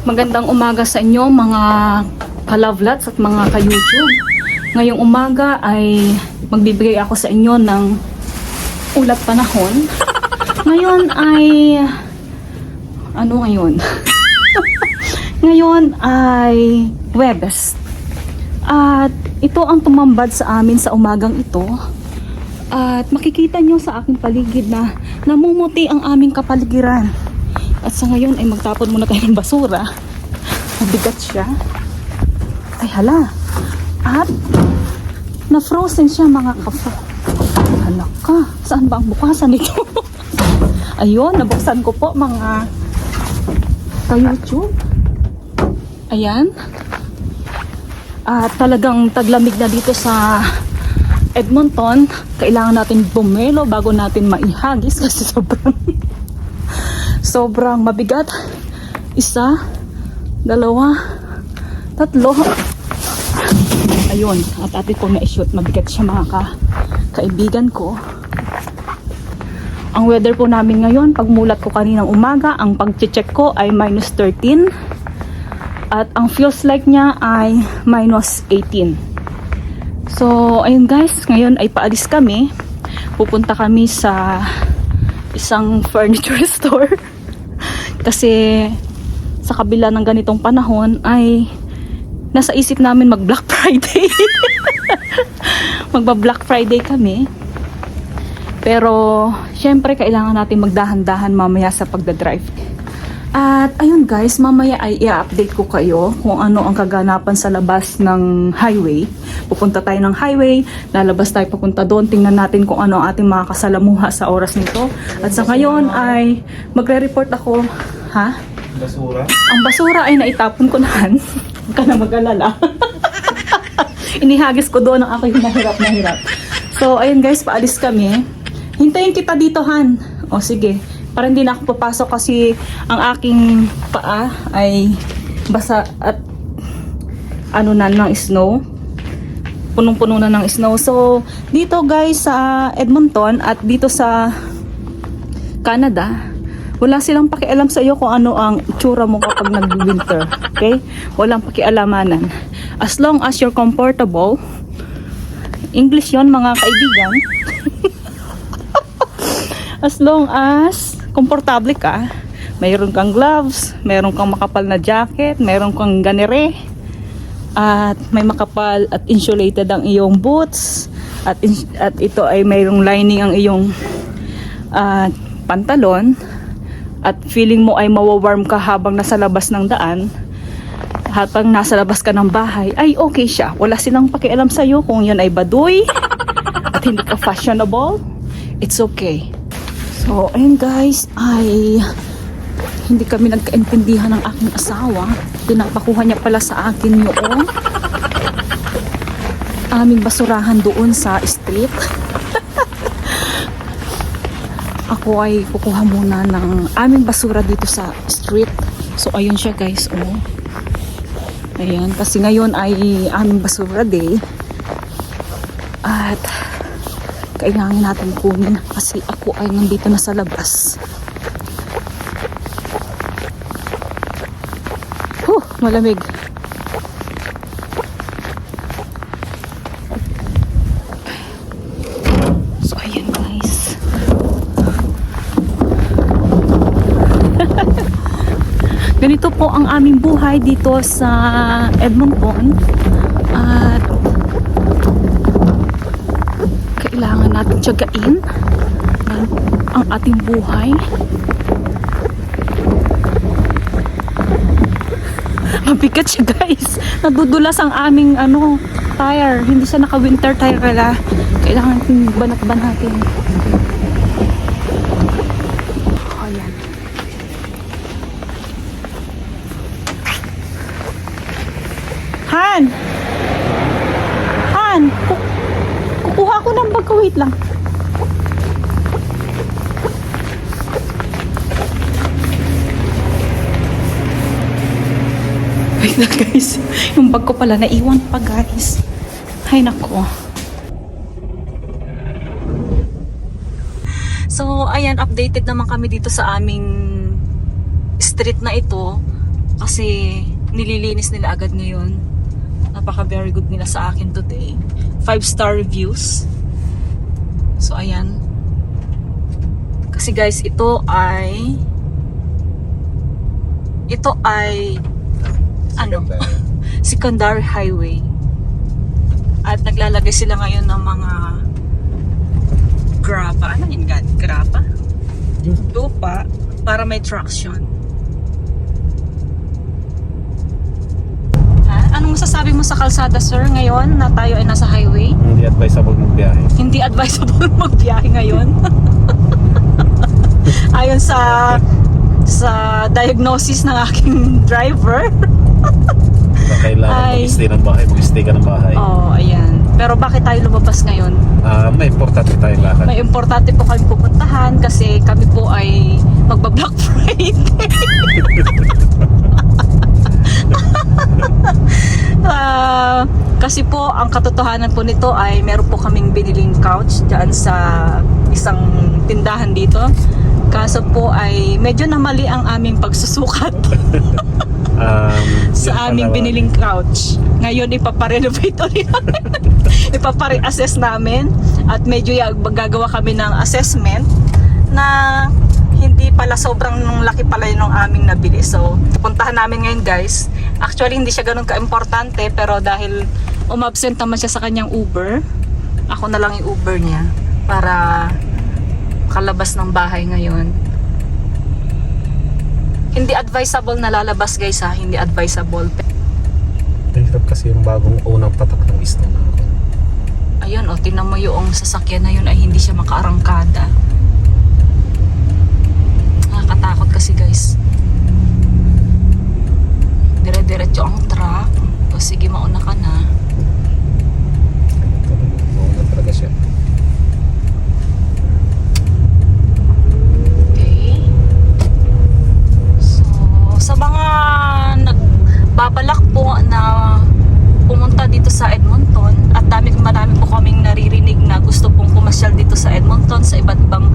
Magandang umaga sa inyo mga ka-lovelats at mga ka-YouTube. Ngayong umaga ay magbibigay ako sa inyo ng ulat panahon. Ngayon ay ano ngayon? Ngayon ay Huwebes. At ito ang tumambad sa amin sa umagang ito. At makikita nyo sa aking paligid na namumuti ang aming kapaligiran. At sa ngayon ay magtapon muna tayo ng basura. Mabigat siya. Ay hala. At na-frozen siya mga kapo. Hala ka. Saan ba ang bukasan nito? Ayun, nabuksan ko po mga ka-YouTube. Ayan. At talagang taglamig na dito sa Edmonton. Kailangan natin bumelo bago natin maihagis kasi sobrang mabigat. Isa, dalawa, tatlo. Ayun, at atin ko na-shoot. Mabigat siya mga kaibigan ko. Ang weather po namin ngayon, pagmulat ko kaninang umaga, ang pag-check ko ay -13. At ang feels like niya ay -18. So, ayun guys, ngayon ay paalis kami. Pupunta kami sa isang furniture store. Kasi sa kabila ng ganitong panahon ay nasa isip namin mag Black Friday. Magba-Black Friday kami. Pero syempre kailangan natin magdahan-dahan mamaya sa pagdadrive. At ayun guys, mamaya ay i-update ko kayo kung ano ang kaganapan sa labas ng highway. Pupunta tayo ng highway, lalabas tayo papunta doon, tingnan natin kung ano ang ating mga kasalamuha sa oras nito. At sa ngayon ay magre-report ako. Ha? Basura? Ang basura ay naitapon ko na. Huwag ka na mag-alala. Inihagis ko doon ang aking mahirap na hirap. So ayun guys, paalis kami. Hintayin kita dito, Han. O sige, para hindi na ako papasok kasi ang aking paa ay basa at ano na ng snow. Punong-puno na ng snow. So dito guys sa Edmonton at dito sa Canada, wala silang pakialam sa iyo kung ano ang itsura mo kapag nag-winter. Okay? Walang pakialamanan. As long as you're comfortable. English yon mga kaibigan. As long as komportable ka, mayroon kang gloves, mayroon kang makapal na jacket, mayroon kang ganere, at may makapal at insulated ang iyong boots, at ito ay mayroong lining ang iyong pantalon, at feeling mo ay mawawarm ka habang nasa labas ng daan, habang nasa labas ka ng bahay, ay okay siya. Wala silang pakialam sa'yo kung yun ay baduy at hindi ka fashionable. It's okay. So, ayun guys, ay hindi kami nagkaintindihan ng aking asawa. Pinapakuha niya pala sa akin yung aming basurahan doon sa street. Ako ay kukuha muna ng aming basura dito sa street. So, ayun siya guys, oh. Ayan, kasi ngayon ay aming basura day. At kailangan natin kunin kasi ako ay nandito na sa labas. Malamig. So ayan guys. Ganito po ang aming buhay dito sa Edmonton. At kailangan natin tiyagain ang ating buhay. Mabigat siya guys. Nadudulas ang aming tire. Hindi siya naka-winter tire kaya kailangan natin banat-banatin. Ayan. Han! Han! Kukuha ko ng bag ko. Wait lang. Wait na guys. Yung bag ko pala naiwan pa guys. Hay nako. So, ayan, updated naman kami dito sa aming street na ito kasi nililinis nila agad ngayon. Napaka very good nila sa akin today. 5-star reviews. So, ayan. Kasi guys, ito ay ano? Secondary highway. At naglalagay sila ngayon ng mga graba. Ano yun? Graba? Lupa para may traction. Anong masasabi mo sa kalsada, sir, ngayon na tayo ay nasa highway? Hindi advisable magbiyahe. Hindi advisable magbiyahe ngayon. Ayon sa diagnosis ng aking driver. Kailangan mag-stay ng bahay, mag-stay ka ng bahay. Oh, ayan. Pero bakit tayo lumabas ngayon? May importante tayong lakad. May importante po kami pupuntahan kasi kami po ay magba-Black Friday. Kasi po ang katotohanan po nito ay meron po kaming biniling couch dyan sa isang tindahan dito. Kaso po ay medyo namali ang aming pagsusukat sa aming biniling couch. Ngayon ipaparenovate ulit namin. Ipapare-assess namin at medyo gagawa kami ng assessment na hindi pala sobrang laki pala yun ng aming nabili. So, puntahan namin ngayon guys. Actually, hindi siya ganun ka-importante pero dahil umabsent naman siya sa kanyang Uber, ako na lang yung Uber niya para kalabas ng bahay ngayon. Hindi advisable na lalabas guys ha, hindi advisable. Hirap kasi yung bagong unang patak ng snow na ako. Ayun o, tingnan mo yung sasakyan na yun ay hindi siya makaarangkada. Nakakatakot kasi guys. Dire-diretso ang truck. O sige, mauna ka na. Mauna talaga siya. Okay. So, sa mga nagbabalak po na pumunta dito sa Edmonton at marami po kaming naririnig na gusto pong pumasyal dito sa Edmonton sa iba't ibang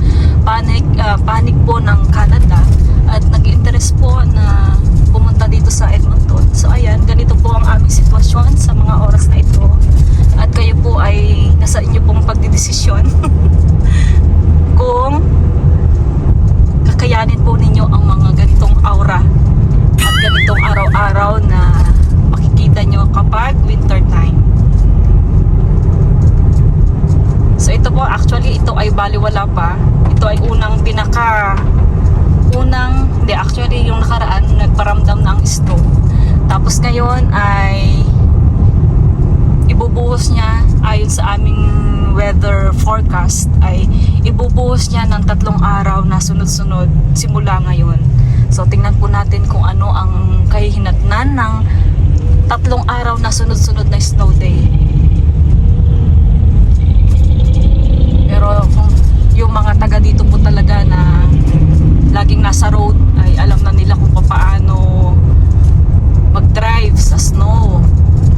panig po ng Canada at nag-interest po na pumunta dito sa Edmonton. So ayan, ganito po ang aming sitwasyon sa mga oras na ito at kayo po ay nasa inyo pong pagdidesisyon kung kakayanin po ninyo ang mga ganitong aura at ganitong araw-araw na makikita nyo kapag winter time. So ito po, actually ito ay baliwala pa. Ito ay hindi, actually yung nakaraan nagparamdam ng snow. Tapos ngayon ay ibubuhos niya ayon sa aming weather forecast ay ibubuhos niya ng 3 araw na sunod-sunod simula ngayon. So tingnan po natin kung ano ang kahihinatnan ng 3 araw na sunod-sunod na snow day. Pero kung yung mga taga dito po talaga na laging nasa road ay alam na nila kung paano mag-drive sa snow.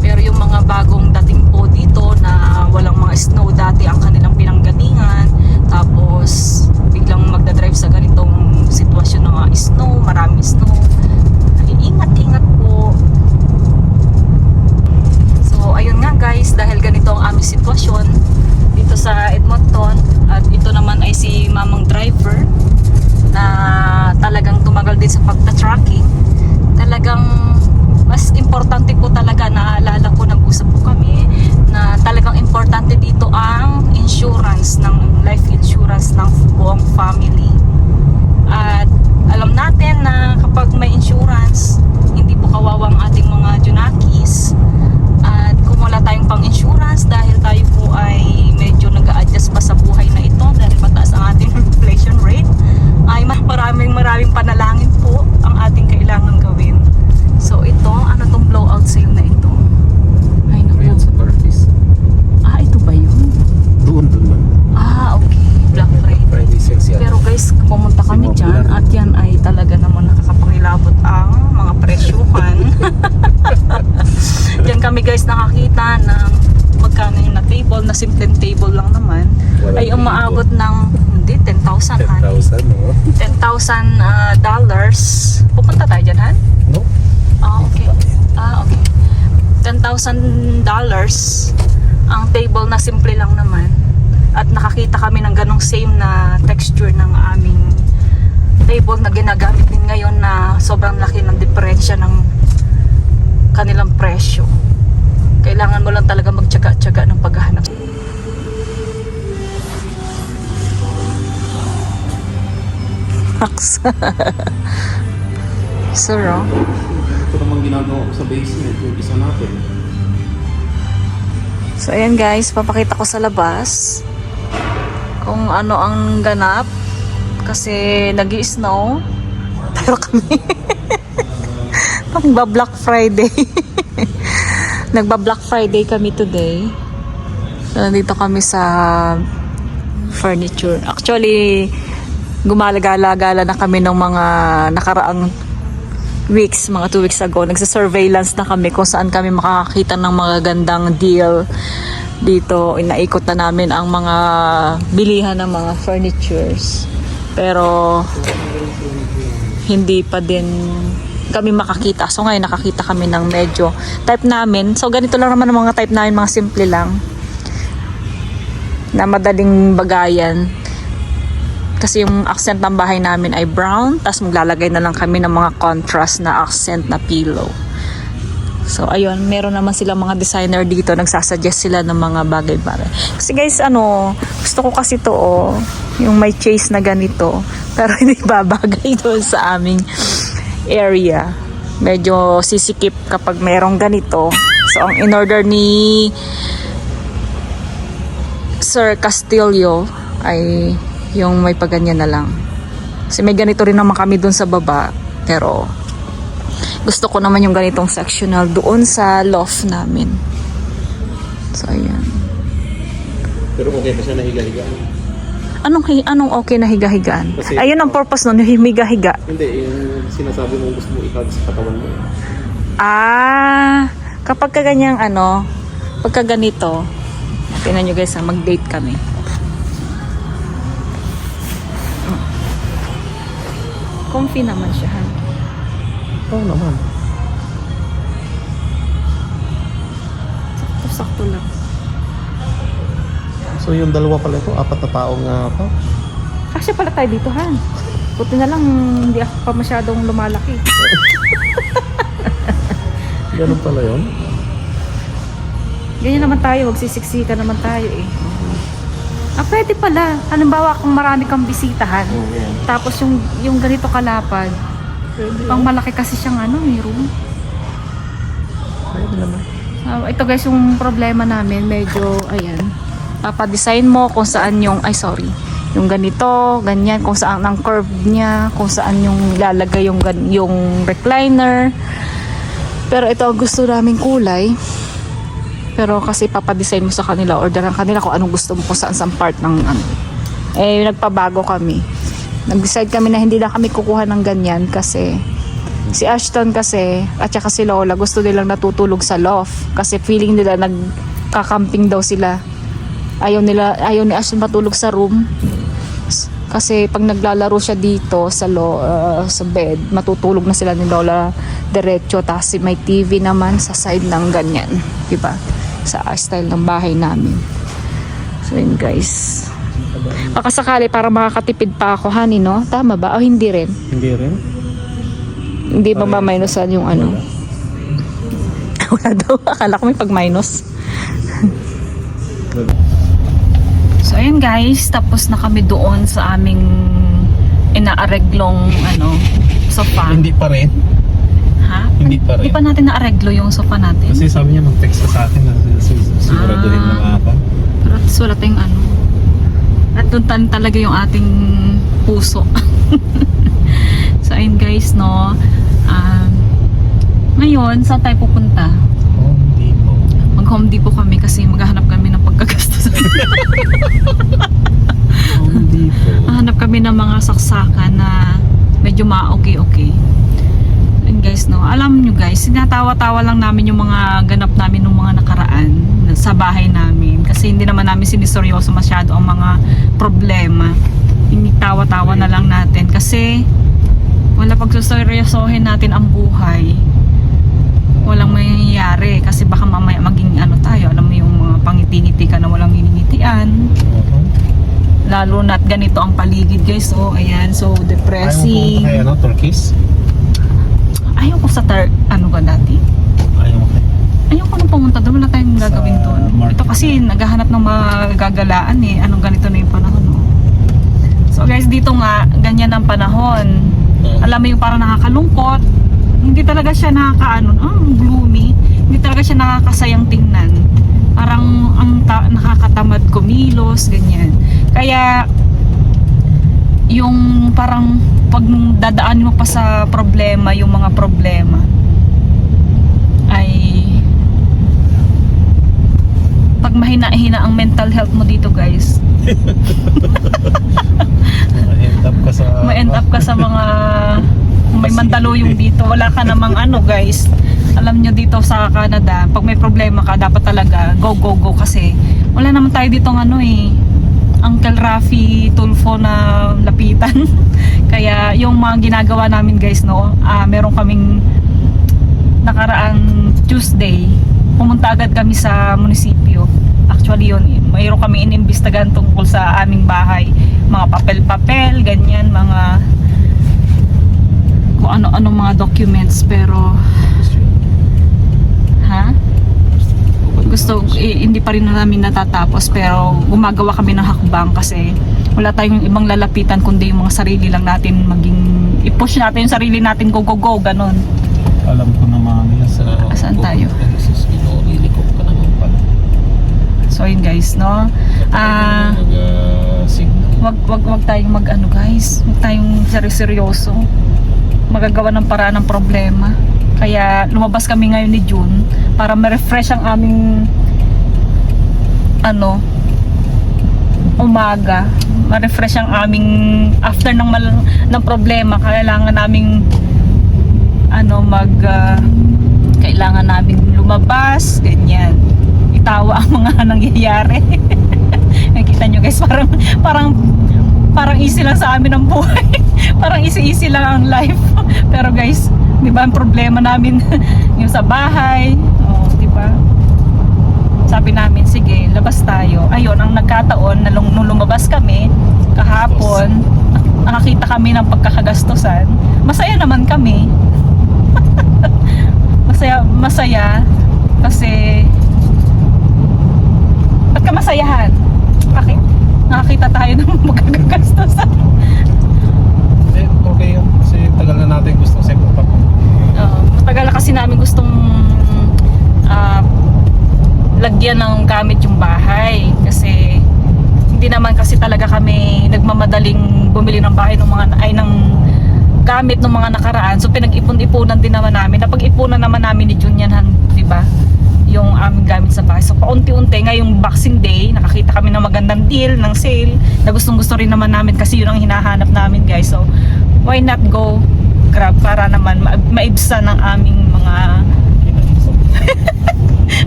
Pero yung mga bagong dating po dito na walang mga snow dati ang kanilang pinanggalingan, tapos biglang magdadrive sa ganitong sitwasyon ng snow, maraming snow, ay ingat-ingat po. So ayun nga guys, dahil ganito ang aming sitwasyon dito sa Edmonton at ito naman ay si mamang driver na talagang tumagal din sa pagta-tracking. Talagang mas importante po talaga, naalala ko, nag-usap po kami na talagang importante dito ang insurance, ng life insurance ng buong family. At alam natin na kapag may insurance, hindi po kawawa ang ating mga junakis. At kung wala tayong pang-insurance dahil tayo po ay medyo nag-a-adjust pa sa buhay na ito dahil mataas ang ating inflation rate, ay maraming panalangin po ang ating kailangan gawin. So ito, ano tong blowout sale na ito? Ay naku. Ayan sa Curtis. Ito ba yun? Doon man. Okay. Black Friday. Friday sales yan. Pero guys, pumunta kami dyan at yan ay talaga naman nakakapangil nilabot ang mga presyuhan. Diyan kami guys nakakita ng magkano yung na table, na simpleng table lang naman, ay umaabot ng, hindi, 10,000 han. 10,000, no? $10,000 dollars. Pupunta tayo dyan, han? No? Okay. Okay. $10,000 ang table na simple lang naman. At nakakita kami ng ganong same na texture ng aming table na ginagamit din ngayon na sobrang laki ng diferensya ng kanilang presyo. Kailangan mo lang talaga magtyaga-tyaga ng paghahanap. Sir, oh. Ito naman ginagawa ko sa basement, yung isa natin. So ayan guys, papakita ko sa labas kung ano ang ganap kasi nag-i-snow pero kami nagba-Black Friday. Nagba-Black Friday kami today. So nandito kami sa furniture. Actually, gumalagala-gala na kami ng mga nakaraang weeks, mga 2 weeks ago. Nagsa-surveillance na kami kung saan kami makakakita ng mga gandang deal dito. Inaikot na namin ang mga bilihan ng mga furnitures. Pero hindi pa din kami makakita. So ngayon nakakita kami ng medyo type namin. So ganito lang naman ang mga type namin, mga simple lang na madaling bagayan. Kasi yung accent ng bahay namin ay brown, tapos maglalagay na lang kami ng mga contrast na accent na pillow. So ayun, meron naman silang mga designer dito, nagsasuggest sila ng mga bagay-bagay. Kasi guys, gusto ko kasi to, yung may chase na ganito, pero hindi babagay doon sa aming area. Medyo sisikip kapag merong ganito. So ang in-order ni Sir Castillo ay yung may paganyan na lang. Kasi may ganito rin naman kami doon sa baba, pero gusto ko naman yung ganitong sectional doon sa loft namin. So ayan. Pero okay pa siya nahiga-higa. Anong okay na higa-higaan? Kasi, Ayun ang purpose nun, yung higa-higa. Hindi, yung sinasabi mo gusto mo ikag sa katawan mo. Kapag kaganyang pagka ganito, tingnan nyo guys, mag-date kami. Comfy naman siya, han. Oo naman. Sakto lang. So yung dalawa pala ito, 4 na taong pa. Kasi pala tayo dito, han. Buti na lang, hindi ako pa masyadong lumalaki. Ganun pala yun. Ganyan naman tayo, magsisiksika naman tayo eh. Pwede pala. Halimbawa kung marami kang bisitahan, tapos yung ganito kalapad, pang malaki kasi siyang may room. Pwede naman. Ito guys, yung problema namin, medyo, ayan, papadesign mo kung saan yung ganito, ganyan, kung saan ang curve niya, kung saan yung lalagay yung recliner. Pero ito ang gusto naming kulay. Pero kasi papadesign mo sa kanila, orderan kanila kung anong gusto mo, kung saan part ng nagpabago kami. Nag-decide kami na hindi na kami kukuha ng ganyan kasi si Ashton kasi at saka si Lola gusto nilang natutulog sa loft kasi feeling nila nagkakamping daw sila. Ayaw ni Ashton matulog sa room kasi pag naglalaro siya dito sa bed, matutulog na sila ni Lola diretso, tapos may TV naman sa side ng ganyan, diba? Sa style ng bahay namin. So yun guys, baka sakali para makakatipid pa ako, honey, no? Tama ba? O hindi rin? Hindi rin? Hindi ba ma-minusan yung wala daw, akala ko may pag-minus. So ayun guys, tapos na kami doon sa aming inaareglong sofa. Hindi pa rin. Ha? Hindi pa rin. Hindi pa natin naareglo yung sofa natin. Kasi sabi niya mag-text sa akin na siguraduhin na ako. Pero at wala tayong at doon talaga yung ating puso. So ayun guys, no. Ngayon, saan tayo pupunta? Home Depot. Mag-Home Depot kami kasi maghahanap kami ng pagkagastos. Home Depot. Hanap kami ng mga saksakan na medyo ma-okay-okay. yun guys, no, alam nyo guys, sinatawa-tawa lang namin yung mga ganap namin nung mga nakaraan sa bahay namin, kasi hindi naman namin siniseryoso masyado ang mga problema. Tawa-tawa na lang natin kasi wala pagsuseryosohin natin ang buhay, walang mangyayari, kasi baka mamaya maging ano tayo, alam mo yung mga pangiti-ngiti ka na walang hiningitian, lalo na't ganito ang paligid guys. So ayan, so depressing. Ayaw mo Turkish? Ayaw ko sa ano ba dati? Ayaw mo kayo? Ayaw ko nung pumunta doon, wala tayong gagawin Sa doon. market. Ito kasi naghahanap ng magagalaan eh. Anong ganito na yung panahon, no? So guys, dito nga, ganyan ang panahon. Alam mo yung parang nakakalungkot. Hindi talaga siya gloomy. Hindi talaga siya nakakasayang tingnan. Parang nakakatamad kumilos, ganyan. Kaya, yung parang pag dadaan mo pa sa problema, yung mga problema ay pag mahina-hina ang mental health mo dito guys, ma-end up ka sa mga may mandaluyong dito. Wala ka namang ano guys, alam nyo dito sa Canada, pag may problema ka dapat talaga go go go, kasi wala naman tayo dito Uncle Rafi Tulfo na lapitan. Kaya yung mga ginagawa namin guys, no, meron kaming nakaraang Tuesday, pumunta agad kami sa munisipyo. Actually yun, mayroon kami inimbestigahan tungkol sa aming bahay, mga papel-papel, ganyan, mga kung ano-ano mga documents, pero hindi pa rin namin natatapos, pero gumagawa kami ng hakbang kasi wala tayong ibang lalapitan kundi yung mga sarili lang natin, i-push natin yung sarili natin, go go go, ganun. Alam ko naman yan sa... Saan tayo? Lilikop ka naman pala. So yun guys, no, wag tayong guys, wag tayong seryoso, magagawa ng paraan ng problema. Kaya lumabas kami ngayon ni June para ma-refresh ang aming umaga, ma-refresh ang aming after ng problema. Kailangan naming kailangan namin lumabas, ganyan, itawa ang mga nangyayari. Nakita nyo guys, parang easy lang sa amin ang buhay. Parang easy lang ang life. Pero guys, di ba ang problema namin yung sa bahay, di ba? Sabi namin, sige, labas tayo. Ayun, ang nagkataon na nung lumabas kami kahapon, nakakita kami ng pagkakagastusan. Masaya naman kami. masaya kasi ba't ka masayahan? Bakit? Nakakita tayo ng magkakagastusan. Okay yun, kasi tagal na natin gustong setup. Matagal na kasi namin gustong lagyan ng gamit yung bahay, kasi hindi naman kasi talaga kami nagmamadaling bumili ng bahay ng gamit ng mga nakaraan. So pinag-ipon-ipunan din naman namin. Napag-ipunan naman namin ni Junyan, di ba? Yung aming gamit sa bahay. So paunti-unti, ngayong Boxing Day, nakakita kami ng magandang deal, ng sale, na gustong-gusto rin naman namin kasi yun ang hinahanap namin guys. So why not go grab para naman maibsan ng aming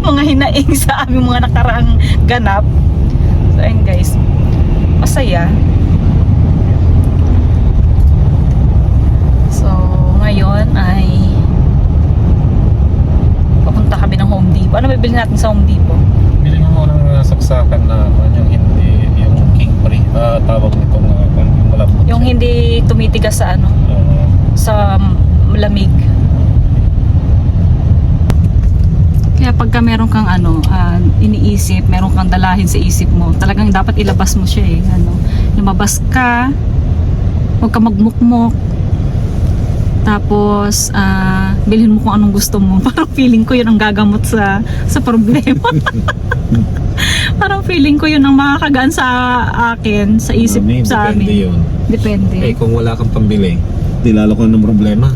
mga hinaing sa aming mga nakaraang ganap. So ayun guys, masaya. So ngayon ay papunta kami ng Home Depot. Ano bibili natin sa Home Depot? Bili mo ng saksakan na yung hindi, yung king pre, tawag nitong yung malambot. Yung hindi tumitigas sa sa lamig. Kaya pagka meron kang iniisip, meron kang dalahin sa isip mo, talagang dapat ilabas mo siya eh. Lumabas ka, huwag ka magmukmok, tapos bilhin mo kung anong gusto mo. Parang feeling ko yun ang gagamot sa problema. Parang feeling ko yun ang makakagaan sa akin, sa isip sa amin. Depende yun. Depende. Kung wala kang pambili, di lalo ka ng problema.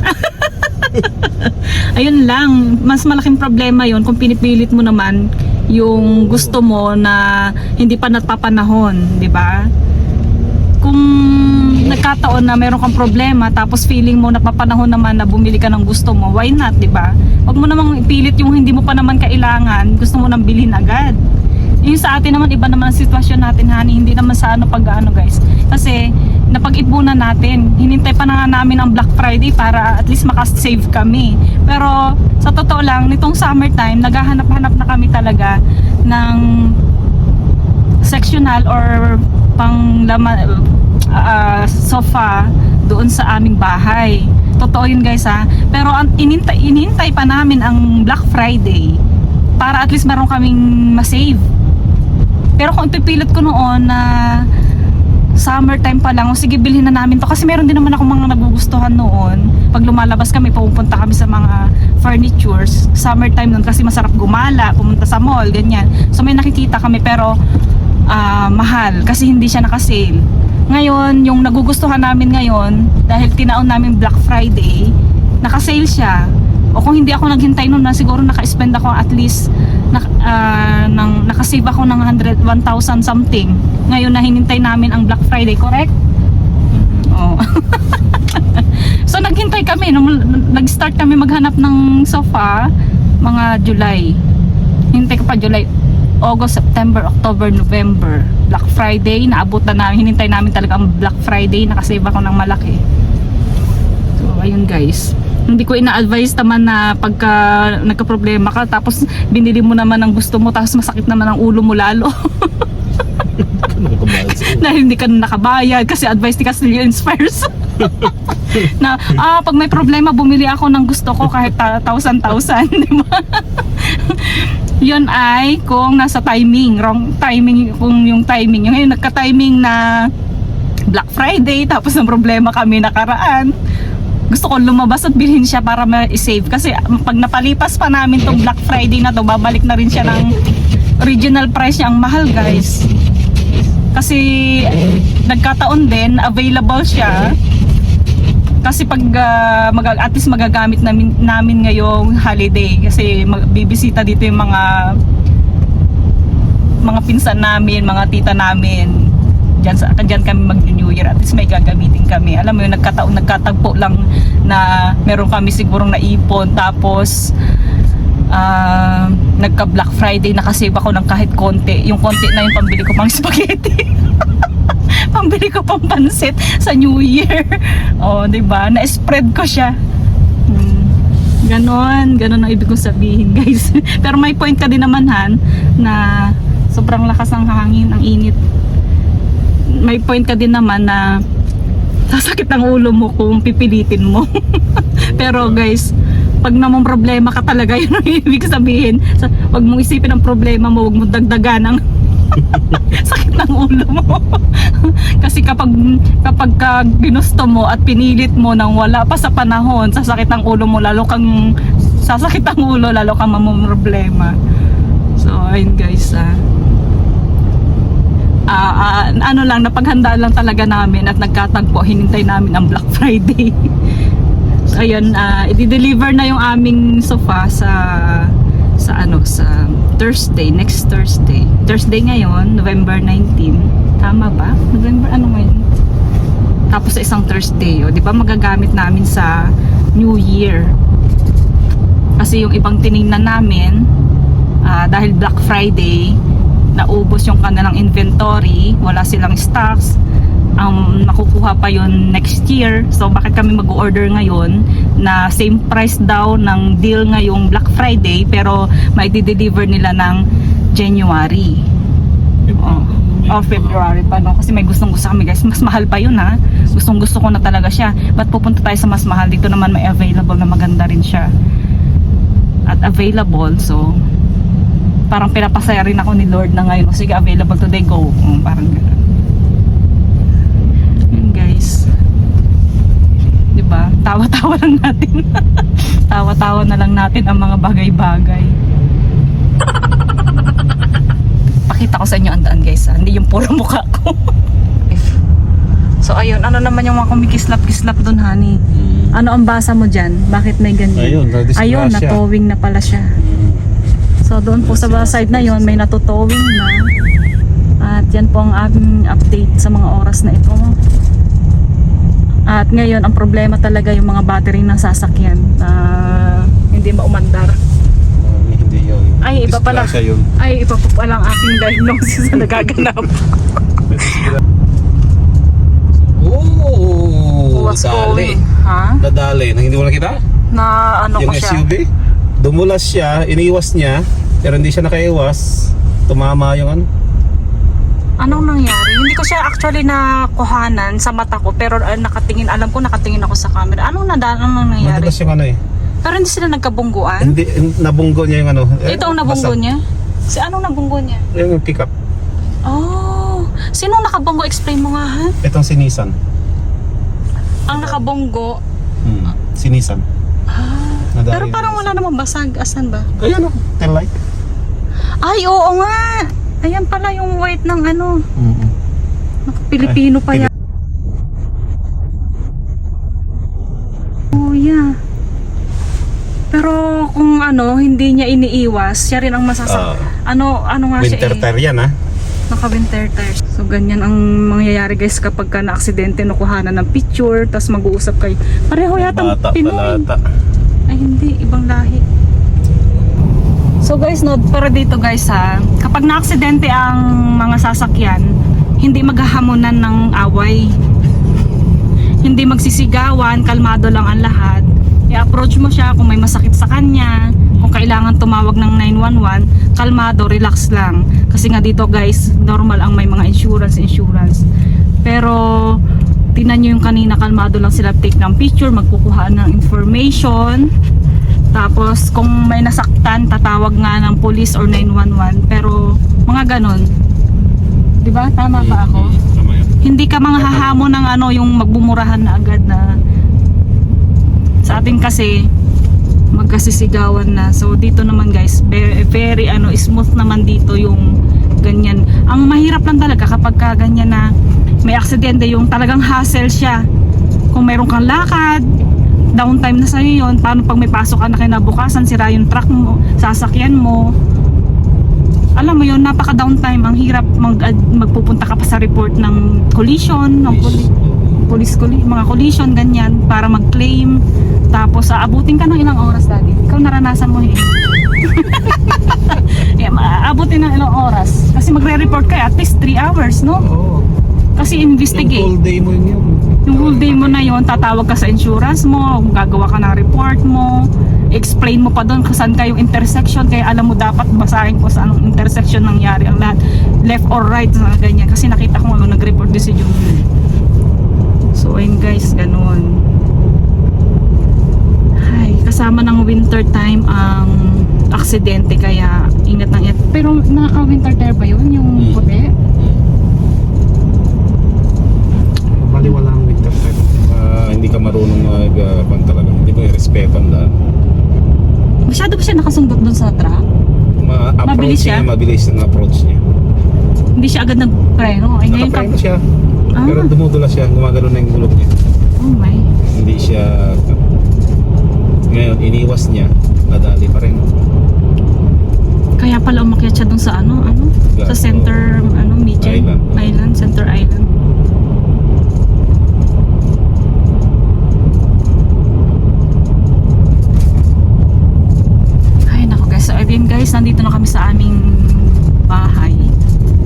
Ayun lang, mas malaking problema yon kung pinipilit mo naman yung gusto mo na hindi pa napapanahon, di ba? Kung nagkataon na meron kang problema tapos feeling mo napapanahon naman na bumili ka ng gusto mo, why not, di ba? Huwag mo namang ipilit yung hindi mo pa naman kailangan, gusto mo nang bilhin agad. Yung sa atin naman, iba naman ang sitwasyon natin, honey. Hindi naman sa pag-ano, guys. Kasi napag-ipunan natin, hinintay pa na nga namin ang Black Friday para at least makasave kami. Pero sa totoo lang, nitong summertime, naghahanap-hanap na kami talaga ng sectional or pang sofa doon sa aming bahay. Totoo yun, guys, ha. Pero inintay pa namin ang Black Friday para at least meron kaming masave. Pero kung ipipilit ko noon na summertime pa lang, o sige bilhin na namin to, kasi meron din naman ako mga nagugustuhan noon. Pag lumalabas kami, pupunta kami sa mga furnitures, summertime noon kasi masarap gumala, pumunta sa mall, ganyan. So may nakikita kami pero mahal kasi hindi siya naka-sale. Ngayon, yung nagugustuhan namin ngayon, dahil tinaon namin Black Friday, naka-sale siya. O kung hindi ako naghintay noon na siguro naka-spend ako at least nakasave ako ng 1,000 something. Ngayon na hinintay namin ang Black Friday, correct? Oh. So naghintay kami, nag-start kami maghanap ng sofa mga July. Hintay ko pa July, August, September, October, November. Black Friday, naabot na namin, hinintay namin talaga ang Black Friday, nakasave ako ng malaki. So ayun, guys. Hindi ko ina-advise naman na pagka nagka-problema ka tapos binili mo naman ang gusto mo tapos masakit naman ang ulo mo lalo. Na hindi ka na nakabayad kasi advice ni Castillo Inspires. Na pag may problema bumili ako ng gusto ko kahit 1,000, di ba? Yun ay kung nasa timing, wrong timing, kung yung timing. Yung ngayon nagka-timing na Black Friday tapos ang problema kami nakaraan. Gusto ko lumabas at bilhin siya para ma-save kasi pag napalipas pa namin tong Black Friday na to, babalik na rin siya ng original price niya. Ang mahal, guys, kasi nagkataon din available siya kasi pag at least magagamit namin ngayong holiday kasi bibisita dito yung mga pinsan namin, mga tita namin. Diyan kami mag-New Year, at least may gagamitin kami. Alam mo yun, nagkatagpo lang na meron kami sigurong naipon tapos nagka Black Friday, nakasave ako ng kahit konti. Yung konti na yung pambili ko pang spaghetti. Pambili ko pang pansit sa New Year. O, diba? Na-spread ko siya. Ganon ang ibig kong sabihin, guys. Pero may point ka din naman, Han, na sobrang lakas ng hangin, ang init. May point ka din naman na sasakit ang ulo mo kung pipilitin mo. Pero guys, pag namang problema ka talaga, yun ang ibig sabihin. Wag mong isipin ang problema mo, wag mong dagdagan ang sakit ng ulo mo. Kasi kapag ginusto mo at pinilit mo nang wala pa sa panahon, sasakit ang ulo mo, lalo kang mamumroblema. So ayun, guys, ano lang, napaghandaan lang talaga namin at nagkatagpo, hinintay namin ang Black Friday. So ayun, i-deliver na yung aming sofa sa Thursday, next Thursday ngayon, November 19, tama ba? November ano ngayon? Tapos sa isang Thursday, di ba magagamit namin sa New Year kasi yung ibang tiningnan namin, dahil Black Friday naubos yung kanilang inventory, wala silang stocks, makukuha pa yon next year. So bakit kami mag-order ngayon na same price daw ng deal ngayong Black Friday pero may di-deliver nila ng January o February pa, no? Kasi may gustong gusto kami, guys, mas mahal pa yun, ha. Gustong gusto ko na talaga siya. Ba't pupunta tayo sa mas mahal? Dito naman may available na maganda rin siya at available. So parang pinapasaya rin ako ni Lord na ngayon, sige, available today, go. Parang gano'n. Yun, guys, diba? Tawa-tawa lang natin. Tawa-tawa na lang natin ang mga bagay-bagay. Pakita ko sa inyo ang daan, guys, hindi yung puro mukha ko. So ayun, ano naman yung mga kumikislap-kislap dun, honey? Ano ang basa mo dyan? Bakit may ganyan? Ayun, natowing na pala siya. So doon po sa side na yon may natutowing na. At yan po ang aming update sa mga oras na ito. At ngayon, ang problema talaga yung mga battery ng sasakyan na hindi maumandar. Hindi yun. Ay, iba pala. Disgrasya yun. Ay, iba pa pala ang aking diagnosis na nagaganap. What's Dali. going? Ha? Nadali. Nang hindi mo nakita? Na ano Yung ko siya? SUV? Dumulas siya, iniwas niya, pero hindi siya nakaiwas. Tumama yung ano. Anong nangyari? Hindi ko siya actually nakuhanan sa mata ko, pero nakatingin, alam ko nakatingin ako sa camera. Anong nangyari? Madulas yung ano eh. Pero hindi sila nagkabungguan? Hindi, nabunggo niya yung ano. Ito ang nabunggo basag. niya? Si anong nabunggo niya? Yung pickup. Oh, sinong nakabunggo? Explain mo nga ha? Itong si Nissan. Ang nakabunggo. Si Nissan. Nadali Pero yung parang Nissan. wala namang basag. Asan ba? Ayan o, tail light. Ay, oo nga. Ayan pala yung white ng ano. Pilipino pa Ay, yan. Oh, yeah. Pero kung ano, hindi niya iniiwas, siya rin ang ano nga siya Winter tire yan ha. Naka-winter tires. So, ganyan ang mangyayari guys kapag ka na-aksidente, nakuhanan ng picture, tapos mag-uusap kayo. Pareho yata Bata Pinoy. palata. Ay, hindi. Ibang lahi. So guys, no, para dito guys ha, kapag na-aksidente ang mga sasakyan, hindi maghahamunan ng away. Hindi magsisigawan, kalmado lang ang lahat. I-approach mo siya kung may masakit sa kanya, kung kailangan tumawag ng 911, kalmado, relax lang. Kasi nga dito guys, normal ang may mga insurance. Pero tinan nyo yung kanina, kalmado lang sila, take ng picture, magkukuha ng information. Tapos kung may nasaktan, tatawag nga ng police or 911. Pero mga ganon. Diba? Tama ba ako? Tama yan. Hindi ka mga hahamon ng ano, yung magbumurahan na agad na sa atin kasi magkasisigawan na. So dito naman guys, very ano, smooth naman dito yung ganyan. Ang mahirap lang talaga kapag ka ganyan na may aksidente, yung talagang hassle siya. Kung meron kang lakad, downtime na sa'yo yun. Paano pag may pasok ka na kinabukasan, sira yung truck mo, sasakyan mo. Alam mo yun, napaka downtime. Ang hirap magpupunta ka pa sa report ng collision, ng police mga collision, ganyan, para mag-claim. Tapos aabutin ka ng ilang oras, daddy. Ikaw naranasan mo eh. Aabutin ng ilang oras. Kasi magre-report ka at least 3 hours, no? Oo. Kasi investigate. Yung whole day mo yun. Yung whole day mo na yon, tatawag ka sa insurance mo, gagawa ka ng report mo, explain mo pa doon kung saan ka yung intersection, kaya alam mo dapat basahin ko sa anong intersection nangyari ang lahat, left or right, ganyan. Kasi nakita ko ano, nag-report din si June. So ayun guys, ganun. Ay, kasama ng winter time ang aksidente, kaya ingat ng ingat. Pero naka-winter tire ba yun, yung puti? Baliwala ang winter time. Hindi ka marunong talaga. Hindi mo i-respeto ang daan. Masyado ba siya nakasundot dun sa truck? Mabilis siya? Mabilis ang approach niya. Hindi siya agad nagpreno. Ay, ngayon Nakapreno siya. Ah. Pero dumudulas siya. Gumagano na yung gulong niya. Oh my. Hindi siya... Ngayon, iniwas niya. Nadali pa rin. Kaya pala umakyat siya dun sa sa center, Michigan Island, Center Island. Ay, nako guys. So again guys, nandito na kami sa aming bahay.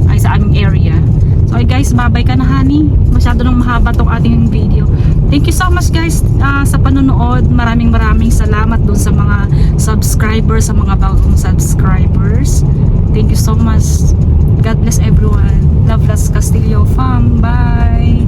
Ay, sa aming area. So guys, bye-bye ka na, honey. Masyado nang mahaba tong ating video. Thank you so much guys sa panonood. Maraming salamat dun sa mga subscribers, sa mga bagong subscribers. Thank you so much. God bless everyone. Love Las Castillo fam. Bye.